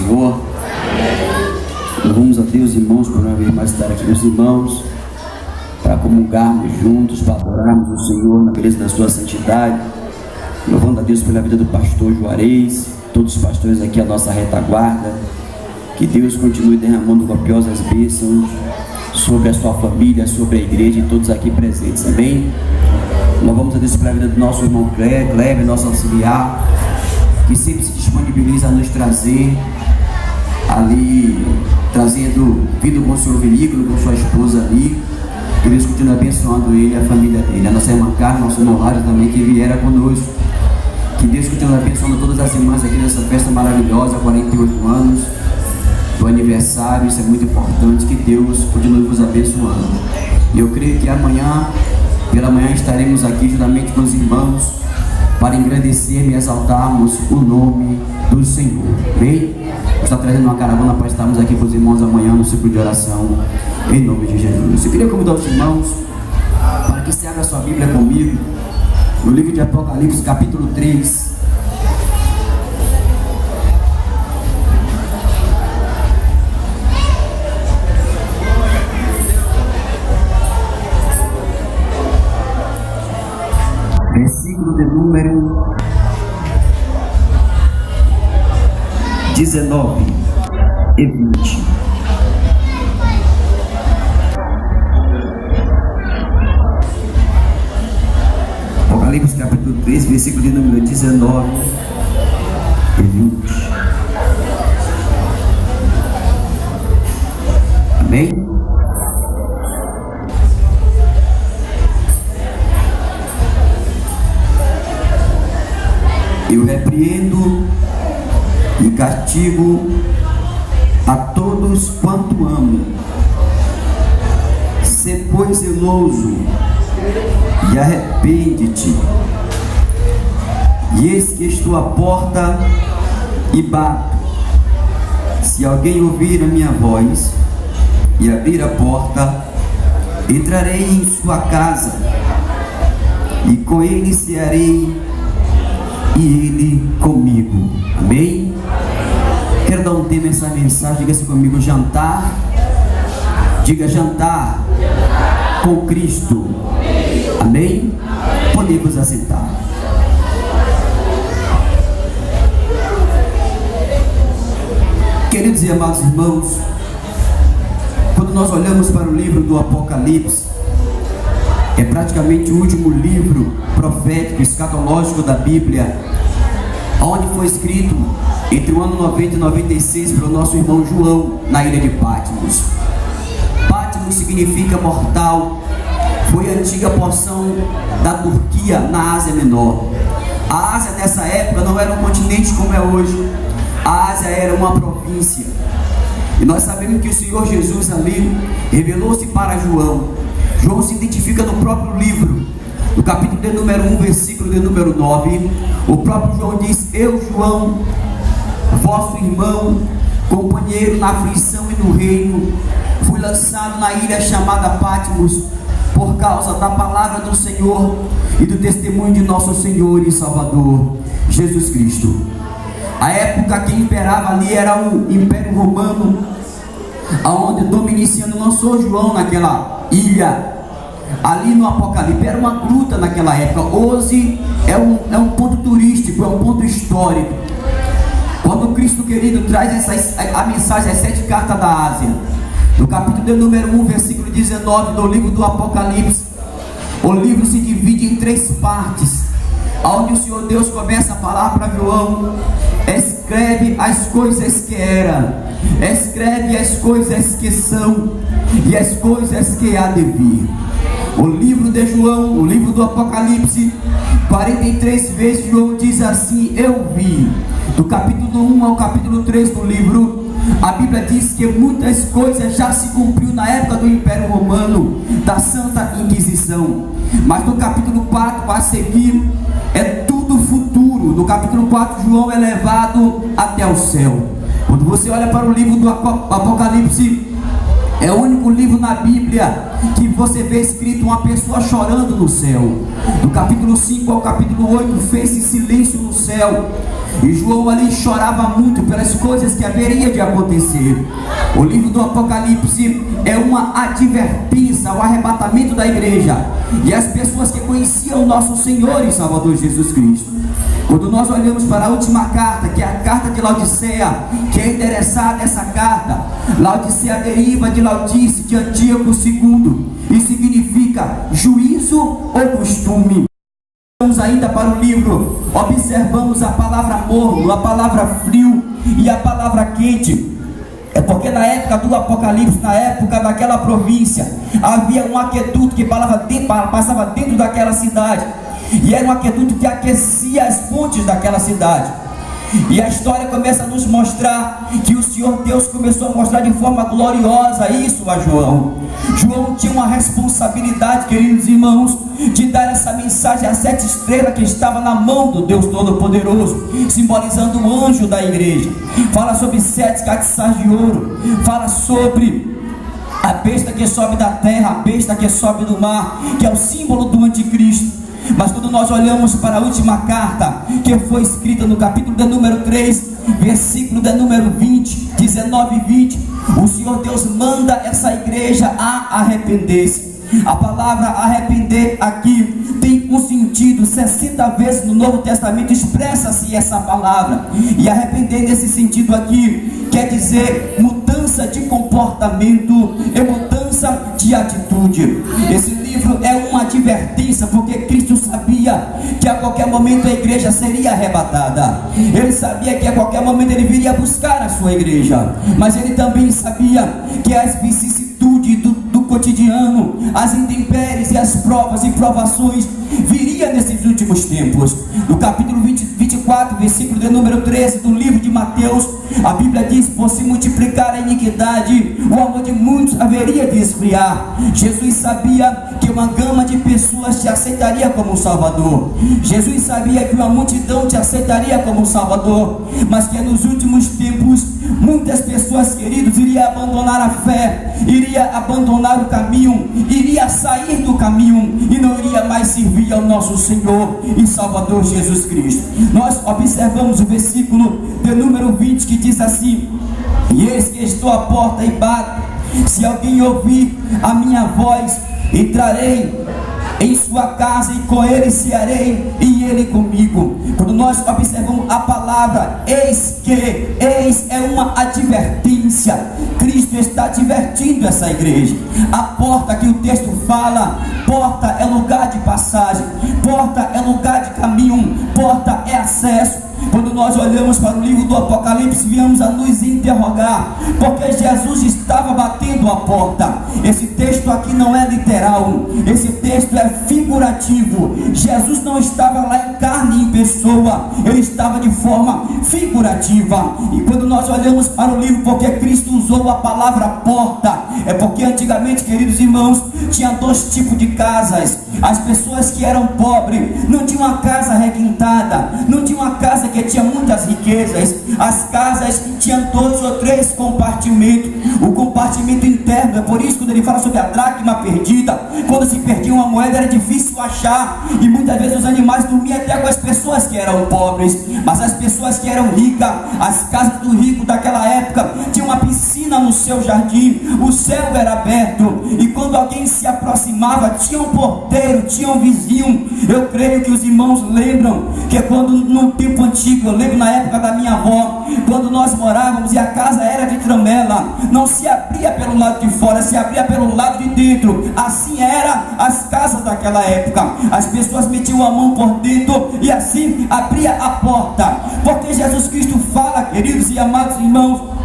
Senhor. Louvamos a Deus, irmãos, por uma vez mais estar aqui, meus irmãos, para comungarmos juntos, para adorarmos o Senhor na beleza da sua santidade. Louvando a Deus pela vida do pastor Juarez, todos os pastores aqui à nossa retaguarda. Que Deus continue derramando copiosas bênçãos sobre a sua família, sobre a igreja e todos aqui presentes, amém? Louvamos a Deus pela vida do nosso irmão Kleber, nosso auxiliar, que sempre se disponibiliza a nos trazer ali, vindo com o seu veículo, com sua esposa ali. Que Deus continue abençoando ele e a família dele. A nossa irmã Carla, nosso irmão Lário também, que viera conosco. Que Deus continue abençoando todas as irmãs aqui nessa festa maravilhosa, 48 anos do aniversário. Isso é muito importante. Que Deus continue vos abençoando. E eu creio que pela manhã estaremos aqui juntamente com os irmãos para engrandecer e exaltarmos o nome do Senhor. Amém? Está trazendo uma caravana para estarmos aqui com os irmãos amanhã no ciclo de oração, em nome de Jesus. Eu queria convidar os irmãos para que se abra a sua Bíblia comigo no livro de Apocalipse, capítulo 3. Versículo de número 19 e 20. Apocalipse capítulo 3, versículo de número 19 e 20. Amém? Eu repreendo e castigo a todos quanto amo. Sê, pois, zeloso e arrepende-te. E eis que estou à porta e bato. Se alguém ouvir a minha voz e abrir a porta, entrarei em sua casa e com ele cearei e ele comigo. Amém? Quero dar um tema nessa mensagem. Diga-se comigo: jantar. Diga: jantar com Cristo. Amém? Podemos assentar. Queridos e amados irmãos, quando nós olhamos para o livro do Apocalipse, é praticamente o último livro profético, escatológico da Bíblia, onde foi escrito entre o ano 90 e 96 pelo nosso irmão João, na ilha de Patmos. Patmos significa mortal. Foi a antiga porção da Turquia, na Ásia Menor. A Ásia nessa época não era um continente como é hoje. A Ásia era uma província. E nós sabemos que o Senhor Jesus ali revelou-se para João. João se identifica no próprio livro, no capítulo de número 1, versículo de número 9. O próprio João diz: eu, João, vosso irmão, companheiro na aflição e no reino, fui lançado na ilha chamada Patmos por causa da palavra do Senhor e do testemunho de nosso Senhor e Salvador Jesus Cristo. A época que imperava ali era o Império Romano, aonde Dominiciano lançou João naquela ilha. Ali no Apocalipse era uma gruta naquela época. Hoje é um ponto turístico, é um ponto histórico. Quando Cristo querido traz a mensagem, as 7 cartas da Ásia, no capítulo de número 1, versículo 19 do livro do Apocalipse, o livro se divide em 3 partes, onde o Senhor Deus começa a falar para João: escreve as coisas que eram, escreve as coisas que são e as coisas que há de vir. O livro de João, o livro do Apocalipse, 43 vezes João diz assim: eu vi. Do capítulo 1 ao capítulo 3 do livro, a Bíblia diz que muitas coisas já se cumpriu na época do Império Romano, da Santa Inquisição. Mas no capítulo 4 a seguir é tudo futuro. No capítulo 4 João é levado até o céu. Quando você olha para o livro do Apocalipse, é o único livro na Bíblia que você vê escrito uma pessoa chorando no céu. Do capítulo 5 ao capítulo 8 fez-se silêncio no céu. E João ali chorava muito pelas coisas que haveria de acontecer. O livro do Apocalipse é uma advertência ao arrebatamento da igreja e as pessoas que conheciam o nosso Senhor e Salvador Jesus Cristo. Quando nós olhamos para a última carta, que é a carta de Laodiceia, que é endereçada essa carta, Laodiceia deriva de Laodice, de Antíoco II, e significa juízo ou costume. Vamos ainda para o livro, observamos a palavra morno, a palavra frio e a palavra quente. É porque na época do Apocalipse, na época daquela província, havia um aqueduto que passava dentro daquela cidade. E era um aqueduto que aquecia as fontes daquela cidade. E a história começa a nos mostrar que o Senhor Deus começou a mostrar de forma gloriosa isso a João. João tinha uma responsabilidade, queridos irmãos, de dar essa mensagem às 7 estrelas que estava na mão do Deus Todo-Poderoso, simbolizando o anjo da igreja. Fala sobre 7 castiçais de ouro, fala sobre a besta que sobe da terra, a besta que sobe do mar, que é o símbolo do anticristo. Mas quando nós olhamos para a última carta, que foi escrita no capítulo de número 3, versículo de número 20, 19 e 20, o Senhor Deus manda essa igreja a arrepender-se. A palavra arrepender aqui tem um sentido, 60 vezes no Novo Testamento expressa-se essa palavra. E arrepender nesse sentido aqui quer dizer mudança de comportamento e mudança de atitude. Esse livro é uma advertência, porque Cristo sabia que a qualquer momento a igreja seria arrebatada. Ele sabia que a qualquer momento ele viria buscar a sua igreja, mas ele também sabia que as vicissitudes do cotidiano, as intempéries e as provas e provações viria nesses últimos tempos. No capítulo 24, versículo de número 13 do livro de Mateus, a Bíblia diz: por se multiplicar a iniquidade, o amor de muitos haveria de esfriar. Jesus sabia que uma gama de pessoas te aceitaria como Salvador. Jesus sabia que uma multidão te aceitaria como Salvador, mas que nos últimos tempos muitas pessoas, queridos, iriam abandonar a fé, iria abandonar o caminho, iria sair do caminho e não iria mais servir ao nosso Senhor e Salvador Jesus Cristo. Nós observamos o versículo de número 20 que diz assim: e eis que estou à porta e bato, se alguém ouvir a minha voz, entrarei em sua casa e com ele cearei e ele comigo. Quando nós observamos a palavra eis é uma advertência. Cristo está advertindo essa igreja. A porta que o texto fala, porta é lugar de passagem, porta é lugar de caminho, porta é acesso. Quando nós olhamos para o livro do Apocalipse, viemos a nos interrogar, porque Jesus estava batendo a porta. Esse texto aqui não é literal, esse texto é figurativo. Jesus não estava lá em carne e em pessoa, ele estava de forma figurativa. E quando nós olhamos para o livro, porque Cristo usou a palavra porta, é porque antigamente, queridos irmãos, tinha 2 tipos de casas. As pessoas que eram pobres não tinham uma casa requintada, não tinha uma casa que tinha muitas riquezas. As casas tinham 2 ou 3 compartimentos. O compartimento interno, é por isso quando ele fala sobre a dracma perdida, quando se perdia uma moeda era difícil achar, e muitas vezes os animais dormiam até com as pessoas que eram pobres. Mas as pessoas que eram ricas, as casas do rico daquela época tinham uma piscina no seu jardim, o céu era aberto, e quando alguém se aproximava tinha um porteiro, tinha um vizinho. Eu creio que os irmãos lembram que quando no tempo antigo, eu lembro na época da minha avó, quando nós morávamos e a casa era de tramela, não se abria pelo lado de fora, se abria pelo lado de dentro. Assim eram as casas daquela época. As pessoas metiam a mão por dentro e assim abria a porta. Porque Jesus Cristo fala, queridos e amados irmãos,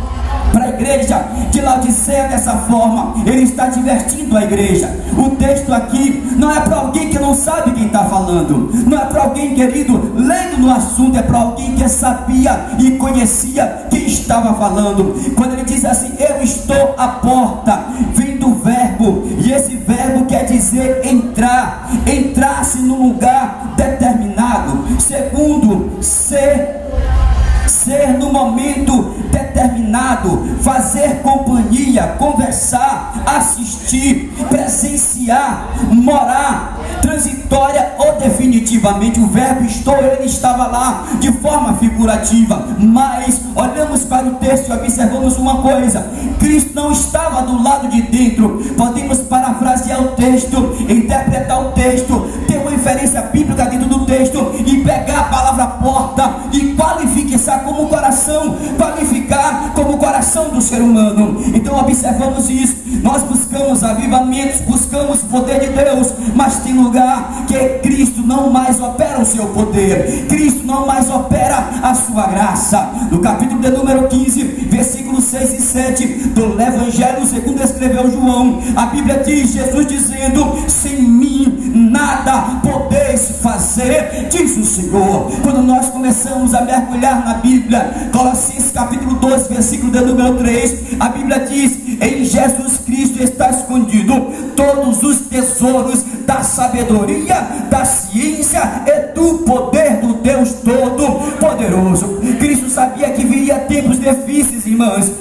para a igreja de Laodiceia dessa forma. Ele está divertindo a igreja. O texto aqui não é para alguém que não sabe quem está falando, não é para alguém, querido, lendo no assunto, é para alguém que sabia e conhecia quem estava falando. Quando ele diz assim: eu estou à porta, vem do verbo, e esse verbo quer dizer entrar, entrar-se num lugar determinado. Segundo, ser no momento determinado, fazer companhia, conversar, assistir, presenciar, morar, transitória ou definitiva. definitivamente o verbo estou, ele estava lá de forma figurativa, mas olhamos para o texto e observamos uma coisa: Cristo não estava do lado de dentro. Podemos parafrasear o texto, interpretar o texto, ter uma inferência bíblica dentro do texto e pegar a palavra porta e qualificar como coração, qualificar como coração do ser humano. Então observamos isso. Nós buscamos avivamentos, buscamos o poder de Deus, mas tem lugar que Cristo não mais opera o seu poder, Cristo não mais opera a sua graça. No capítulo de número 15, versículos 6 e 7 do Evangelho segundo escreveu João, a Bíblia diz, Jesus dizendo: sem mim nada podeis fazer, diz o Senhor. Quando nós começamos a mergulhar na Bíblia, Colossenses capítulo 2, versículo de número 3, a Bíblia diz: em Jesus Cristo está escondido todos os tesouros da sabedoria, da ciência e do poder do Deus Todo-Poderoso. Cristo sabia que viria tempos difíceis, irmãos.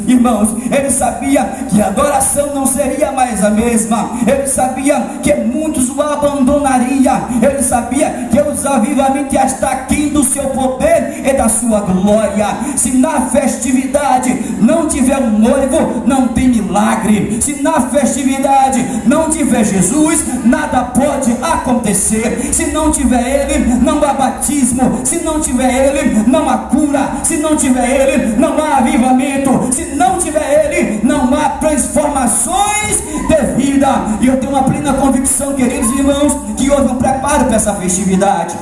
Ele sabia que a adoração não seria mais a mesma. Ele sabia que muitos o abandonariam. Ele sabia que os avivamentos iam estar aquém do seu poder e da sua glória. Se na festividade não tiver um noivo, não tem milagre. Se na festividade não tiver Jesus, nada pode acontecer. Se não tiver Ele, não há batismo. Se não tiver Ele, não há cura. Se não tiver Ele, não há avivamento. Se não tiver Ele, não há transformações de vida. E eu tenho uma plena convicção, queridos irmãos, que houve um preparo para essa festividade,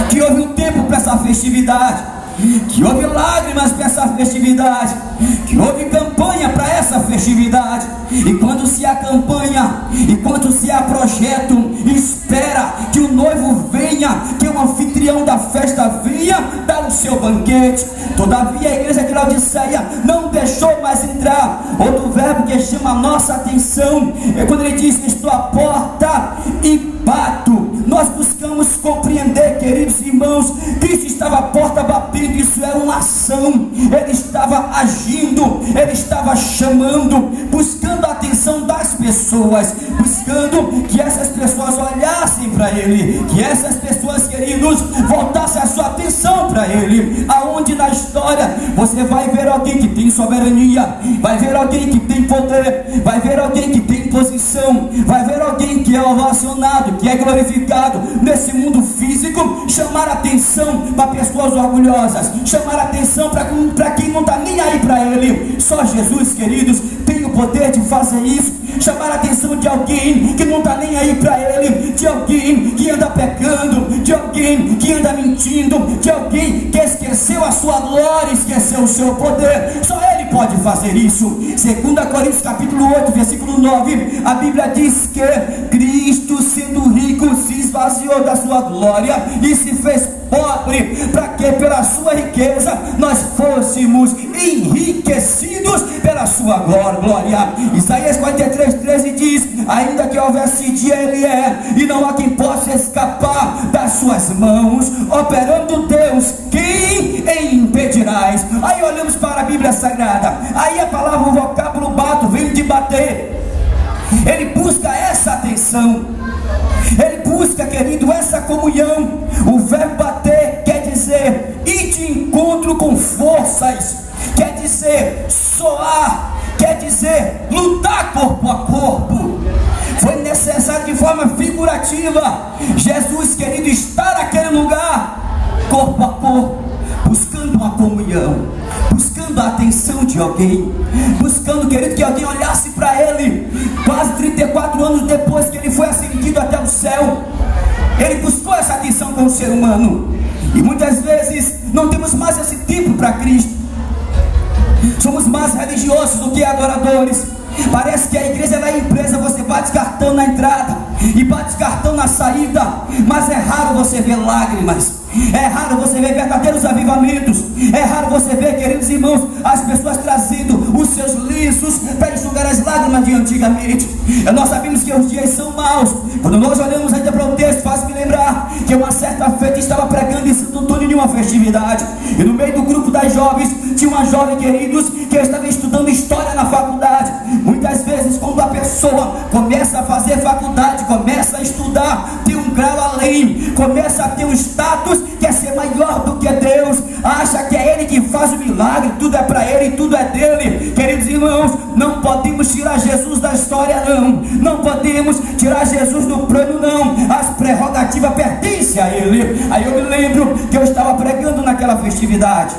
que houve um tempo para essa festividade, que houve lágrimas para essa festividade, que houve campanha para essa festividade. E quando se há campanha, e quando se há projeto, espera que o noivo venha, que o anfitrião da festa venha dar o seu banquete. Todavia a igreja de Laodiceia não deixou mais entrar. Outro verbo que chama a nossa atenção é quando ele diz: estou à porta e bato. Nós buscamos compreender, queridos irmãos, Cristo estava à porta batendo. Isso era uma ação. Ele estava agindo, ele estava chamando, buscando a atenção das pessoas, buscando que essas pessoas olhassem para Ele, que essas pessoas, queridos, voltassem a sua atenção para Ele. Aonde na história você vai ver alguém que tem soberania, vai ver alguém que tem poder, vai ver alguém que tem posição, vai ver alguém que é ovacionado, que é glorificado nesse mundo físico, chamar atenção para pessoas orgulhosas, chamar atenção para quem não está nem aí para Ele. Só Jesus, queridos, tem o poder de fazer isso. Chamar a atenção de alguém que não está nem aí para Ele, de alguém que anda pecando, de alguém que anda mentindo, de alguém que esqueceu a sua glória, esqueceu o seu poder. Só Ele pode fazer isso. 2 Coríntios capítulo 8, versículo 9, a Bíblia diz que Cristo, sendo rico, se esvaziou da sua glória e se fez pobre, para que pela sua riqueza nós fôssemos enriquecidos pela sua glória. Isaías 43:13 diz: ainda que houvesse dia, Ele é, e não há quem possa escapar das suas mãos. Operando Deus, quem impedirás? Aí olhamos para a Bíblia Sagrada, aí a palavra, o vocábulo bato, vem de bater. Ele busca essa atenção, ele busca, querido, essa comunhão. O verbo bater quer dizer ir de encontro com forças, quer dizer soar, quer dizer lutar corpo a corpo. Foi necessário de forma figurativa Jesus, querido, estar naquele lugar, corpo a corpo, buscando uma comunhão, buscando a atenção de alguém, buscando, querido, que alguém olhasse para Ele. Quase 34 anos depois que Ele foi ascendido até o céu, Ele buscou essa atenção com o ser humano. E muitas vezes não temos mais esse tempo para Cristo. Somos mais religiosos do que adoradores. Parece que a igreja é empresa, você bate cartão na entrada e bate cartão na saída, mas é raro você ver lágrimas, é raro você ver verdadeiros avivamentos, é raro você ver, queridos irmãos, as pessoas trazendo os seus lenços para enxugar as lágrimas de antigamente. Nós sabemos que os dias são maus. Quando nós olhamos ainda para o texto, faz-me lembrar que uma certa feita estava pregando em Santo Antônio em uma festividade, e no meio do grupo das jovens tinha uma jovem, queridos, que estava estudando história na faculdade. Muitas vezes, quando a pessoa começa a fazer faculdade, começa a estudar, tem um grau além, começa a ter um status, quer ser maior do que Deus, acha que é Ele que faz o milagre, tudo é para Ele, tudo é dele. Queridos irmãos, não podemos tirar Jesus da história, não podemos tirar Jesus do plano, não. As prerrogativas pertencem a Ele. Aí eu me lembro que eu estava pregando naquela festividade,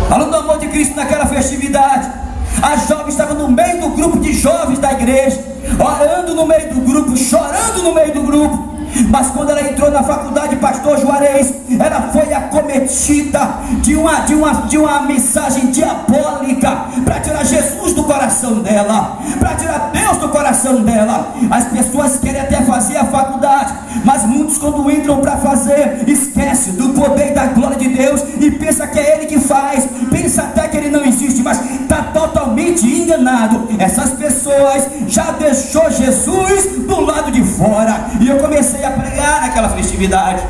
falando do amor de Cristo naquela festividade. A jovem estava no meio do grupo de jovens da igreja, orando no meio do grupo, chorando no meio do grupo. Mas quando ela entrou na faculdade, pastor Juarez, ela foi acometida de uma mensagem diabólica para tirar Jesus do coração dela, para tirar Deus do coração dela. As pessoas querem até fazer a faculdade, mas muitos, quando entram para fazer, esquecem do poder e da glória de Deus e pensa que é Ele que faz, pensa até que Ele não existe, mas está totalmente enganado. Essas pessoas já deixou Jesus do lado de fora. E eu comecei a pregar naquela festividade,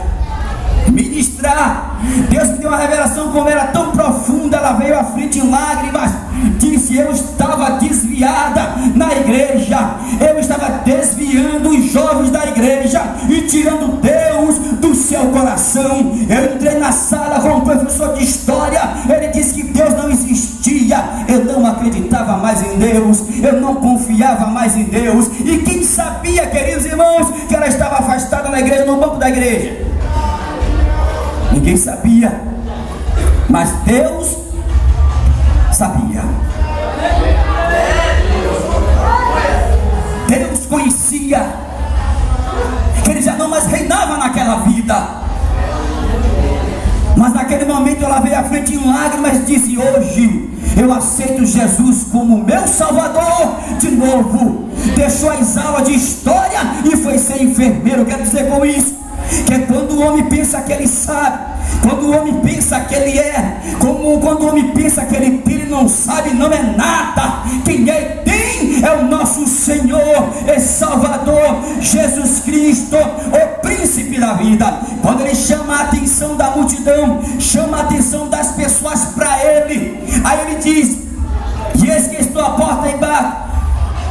ministrar. Deus me deu uma revelação, como era tão profunda. Ela veio à frente em lágrimas, disse: eu estava desviada na igreja, eu estava desviando os jovens da igreja e tirando Deus do seu coração. Eu entrei na sala com um professor de história, ele disse que Deus não existia. Eu não acreditava mais em Deus, eu não confiava mais em Deus. E quem sabia, queridos irmãos, que ela estava afastada na igreja, no banco da igreja? Ninguém sabia, mas Deus sabia. Deus conhecia que Ele já não mais reinava naquela vida. Mas naquele momento ela veio à frente em lágrimas e disse: hoje eu aceito Jesus como meu Salvador de novo. Deixou as aulas de história e foi ser enfermeiro. Quero dizer com isso que é quando o homem pensa que ele sabe, quando o homem pensa que ele é, quando o homem pensa que ele tem, ele não sabe, não é nada. Quem é tem é o nosso Senhor e Salvador Jesus Cristo, o príncipe da vida. Quando ele chama a atenção da multidão, chama a atenção das pessoas para ele, aí ele diz: e eis que estou à porta e bato.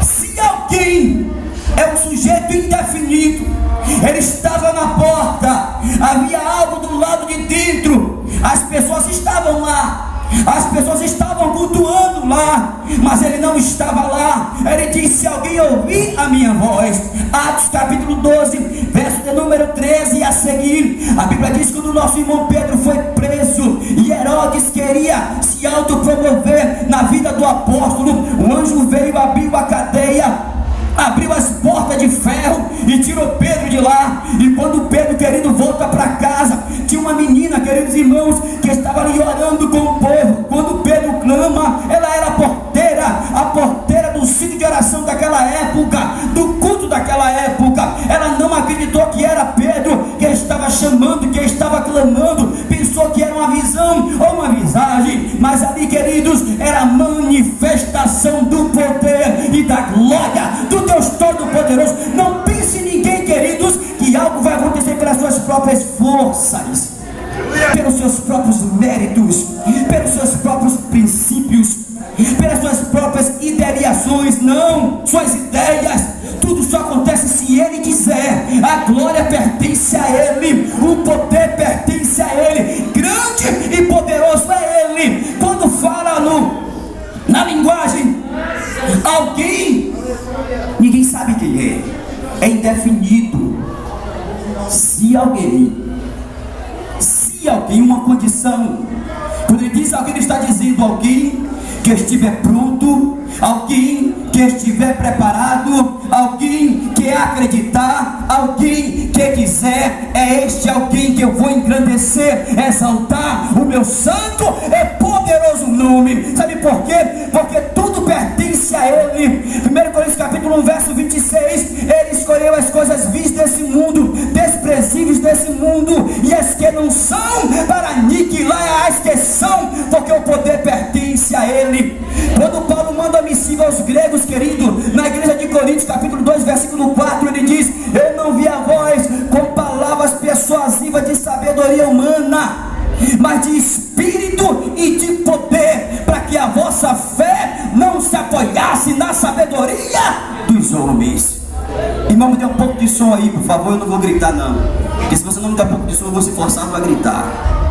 Se alguém é um sujeito indefinido, ele estava na porta, havia algo do lado de dentro, as pessoas estavam lá, as pessoas estavam cultuando lá, mas ele não estava lá. Ele disse: se alguém ouvir a minha voz. Atos capítulo 12, verso de número 13 e a seguir, a Bíblia diz que quando o nosso irmão Pedro foi preso e Herodes queria se autopromover na vida do apóstolo, o anjo veio, abriu a cadeia, abriu as portas de ferro e tirou Pedro de lá. E quando Pedro, querido, volta para casa, tinha uma menina, queridos irmãos, que estava ali orando com o povo. Quando Pedro clama, ela era a porteira do sítio de oração daquela época, do culto daquela época. Ela não acreditou que era Pedro que estava chamando, que estava clamando, pensou que era uma visão ou uma visagem, mas ali, queridos, era a manifestação do poder e da glória do Deus Todo-Poderoso. Não pense em ninguém, queridos, que algo vai acontecer pelas suas próprias forças, pelos seus próprios méritos, pelos seus próprios princípios, pelas suas próprias idealizações. Não, suas ideias, tudo só acontece se Ele quiser. A glória pertence a Ele, o poder pertence a Ele, grande e poderoso é Ele. Quando fala na linguagem alguém, ninguém sabe quem é indefinido. Se alguém, uma condição. Quando ele diz alguém, ele está dizendo alguém que estiver pronto, alguém que estiver preparado, alguém que acreditar, alguém que quiser. É este alguém que eu vou engrandecer, exaltar o meu santo e poderoso nome. Sabe por quê? Porque tudo pertence a Ele. 1 Coríntios capítulo 1, verso 26, Ele escolheu as coisas vistas desse mundo, desprezíveis desse mundo, e as que não são, para aniquilar as que são, porque o poder pertence a Ele. Quando Paulo manda a missiva aos gregos, querido, na igreja de Coríntios capítulo 2, versículo 4, ele diz: eu não vi a vós com palavras persuasivas de sabedoria humana, mas de espírito e de poder, para que a vossa fé não se apoiasse na sabedoria dos homens. Irmão, me dê um pouco de som aí, por favor, eu não vou gritar não. Porque se você não me der um pouco de som, eu vou se forçar para gritar.